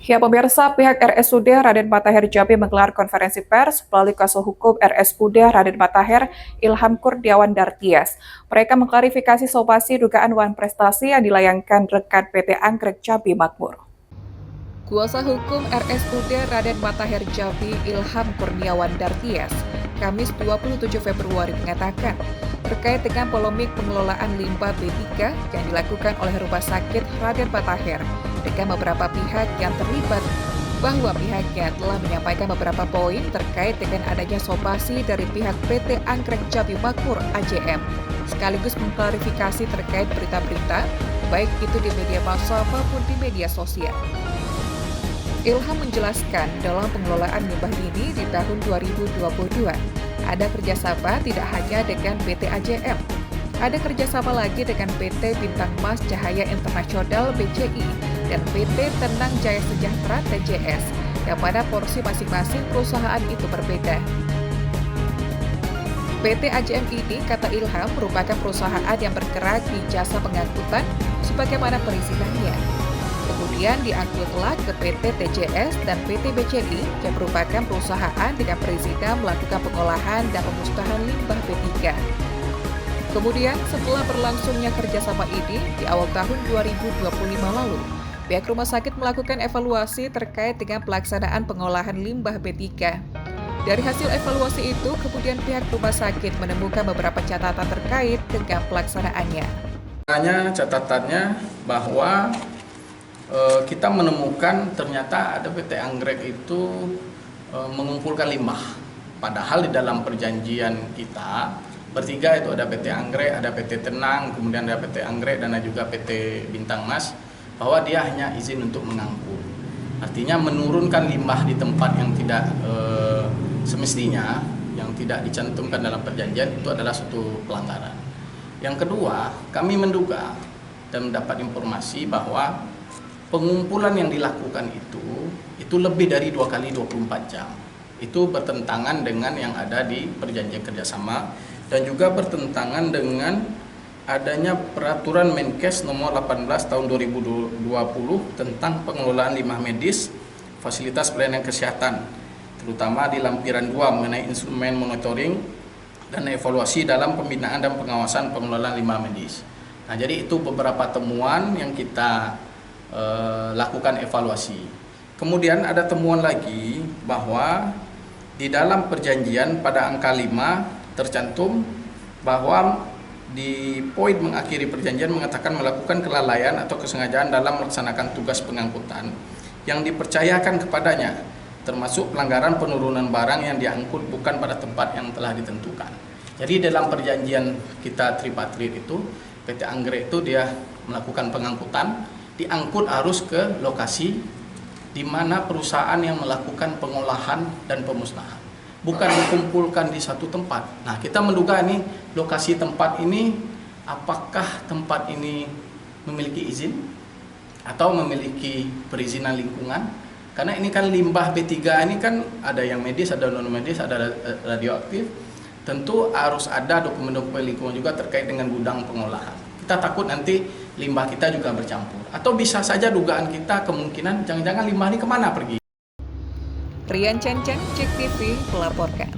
Ya pemirsa, pihak RSUD Raden Matahir Jambi menggelar konferensi pers melalui kuasa hukum RSUD Raden Matahir Ilham Kurniawan Dartias. Mereka mengklarifikasi somasi dugaan uang prestasi yang dilayangkan rekan PT Anggrek Jambi Makmur. Kuasa hukum RSUD Raden Matahir Jambi Ilham Kurniawan Dartias, Kamis 27 Februari mengatakan, terkait dengan polemik pengelolaan limbah B3 yang dilakukan oleh Rumah Sakit Raden Matahir dengan beberapa pihak yang terlibat, bahwa pihaknya telah menyampaikan beberapa poin terkait dengan adanya somasi dari pihak PT Anggrek Jambi Makmur AJM, sekaligus mengklarifikasi terkait berita-berita, baik itu di media massa maupun di media sosial. Ilham menjelaskan dalam pengelolaan limbah ini di tahun 2022, ada kerjasama tidak hanya dengan PT AJM, ada kerjasama lagi dengan PT Bintang Mas Cahaya Internasional BCI dan PT Tenang Jaya Sejahtera TJS, yang pada porsi masing-masing perusahaan itu berbeda. PT AJM ini, kata Ilham, merupakan perusahaan yang bergerak di jasa pengangkutan sebagaimana perizinannya. Kemudian diangkutlah ke PT TJS dan PT BCI yang merupakan perusahaan dengan perizinan melakukan pengolahan dan pemusnahan limbah B3. Kemudian setelah berlangsungnya kerjasama ini di awal tahun 2025 lalu, pihak rumah sakit melakukan evaluasi terkait dengan pelaksanaan pengolahan limbah B3. Dari hasil evaluasi itu, kemudian pihak rumah sakit menemukan beberapa catatan terkait dengan pelaksanaannya. Catatannya bahwa kita menemukan ternyata ada PT Anggrek itu mengumpulkan limbah. Padahal di dalam perjanjian kita bertiga itu ada PT Anggrek, ada PT Tenang, kemudian ada PT Anggrek dan ada juga PT Bintang Mas, bahwa dia hanya izin untuk mengangkut. Artinya menurunkan limbah di tempat yang tidak semestinya, yang tidak dicantumkan dalam perjanjian, itu adalah suatu pelanggaran. Yang kedua, kami menduga dan mendapat informasi bahwa pengumpulan yang dilakukan itu lebih dari 2 kali 24 jam. Itu bertentangan dengan yang ada di perjanjian kerjasama dan juga bertentangan dengan adanya peraturan Menkes nomor 18 tahun 2020 tentang pengelolaan limbah medis, fasilitas pelayanan kesehatan, terutama di lampiran 2 mengenai instrumen monitoring dan evaluasi dalam pembinaan dan pengawasan pengelolaan limbah medis. Nah, jadi itu beberapa temuan yang kita lakukan evaluasi. Kemudian ada temuan lagi bahwa di dalam perjanjian pada angka 5 tercantum bahwa di poin mengakhiri perjanjian mengatakan melakukan kelalaian atau kesengajaan dalam melaksanakan tugas pengangkutan yang dipercayakan kepadanya, termasuk pelanggaran penurunan barang yang diangkut bukan pada tempat yang telah ditentukan. Jadi dalam perjanjian kita tripartit itu, PT Anggrek itu dia melakukan pengangkutan, diangkut harus ke lokasi di mana perusahaan yang melakukan pengolahan dan pemusnahan, bukan dikumpulkan di satu tempat. Nah, kita menduga ini lokasi tempat ini, apakah tempat ini memiliki izin atau memiliki perizinan lingkungan? Karena ini kan limbah B3 ini kan ada yang medis, ada non medis, ada radioaktif. Tentu harus ada dokumen-dokumen lingkungan juga terkait dengan gudang pengolahan. Kita takut nanti limbah kita juga bercampur. Atau bisa saja dugaan kita kemungkinan jangan-jangan limbah ini kemana pergi. Rian Chan Chan, Cek TV, melaporkan.